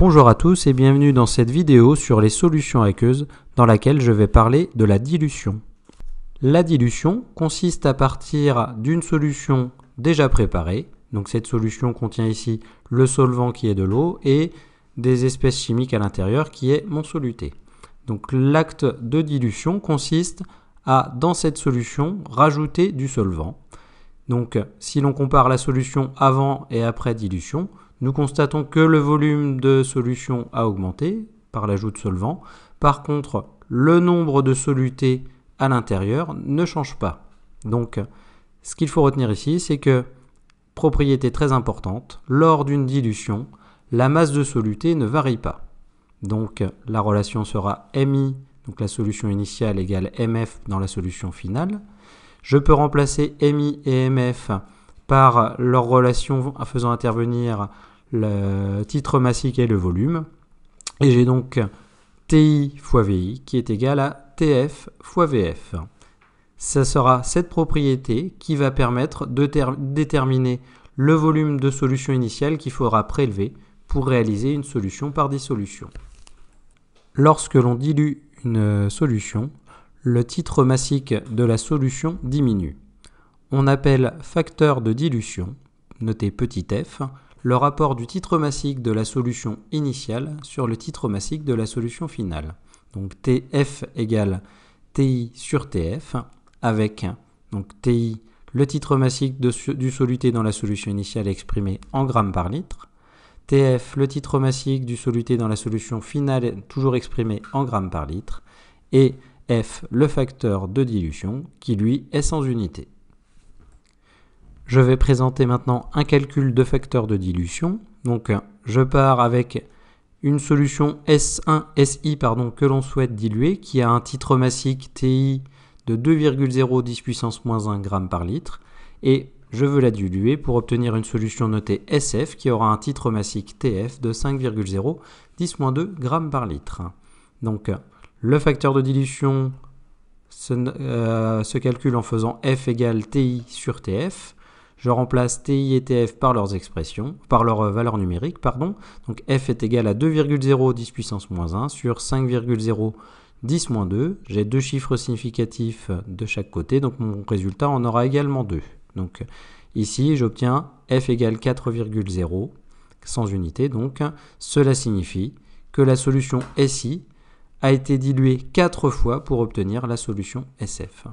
Bonjour à tous et bienvenue dans cette vidéo sur les solutions aqueuses dans laquelle je vais parler de la dilution. La dilution consiste à partir d'une solution déjà préparée. Donc cette solution contient ici le solvant qui est de l'eau et des espèces chimiques à l'intérieur qui est mon soluté. Donc l'acte de dilution consiste à, dans cette solution, rajouter du solvant. Donc si l'on compare la solution avant et après dilution, nous constatons que le volume de solution a augmenté par l'ajout de solvant. Par contre, le nombre de solutés à l'intérieur ne change pas. Donc, ce qu'il faut retenir ici, c'est que, propriété très importante, lors d'une dilution, la masse de soluté ne varie pas. Donc, la relation sera MI, donc la solution initiale égale MF dans la solution finale. Je peux remplacer MI et MF par leur relation faisant intervenir le titre massique et le volume. Et j'ai donc TI fois VI qui est égal à TF fois VF. Ce sera cette propriété qui va permettre de déterminer le volume de solution initiale qu'il faudra prélever pour réaliser une solution par dissolution. Lorsque l'on dilue une solution, le titre massique de la solution diminue. On appelle facteur de dilution, noté petit f, le rapport du titre massique de la solution initiale sur le titre massique de la solution finale. Donc TF égale TI sur TF avec donc TI, le titre massique du soluté dans la solution initiale exprimé en grammes par litre, TF, le titre massique du soluté dans la solution finale toujours exprimé en grammes par litre, et F, le facteur de dilution qui lui est sans unité. Je vais présenter maintenant un calcul de facteur de dilution. Donc je pars avec une solution SI que l'on souhaite diluer qui a un titre massique TI de 2,010 puissance moins 1 g par litre et je veux la diluer pour obtenir une solution notée SF qui aura un titre massique TF de 5,010-2 g par litre. Donc le facteur de dilution se calcule en faisant F égale TI sur TF. Je remplace TI et TF par leurs expressions, par leur valeur numérique, pardon. Donc F est égal à 2,010 puissance moins 1 sur 5,010-2. J'ai deux chiffres significatifs de chaque côté, donc mon résultat en aura également 2. Donc ici, j'obtiens F égale 4,0 sans unité. Donc cela signifie que la solution SI a été diluée 4 fois pour obtenir la solution SF.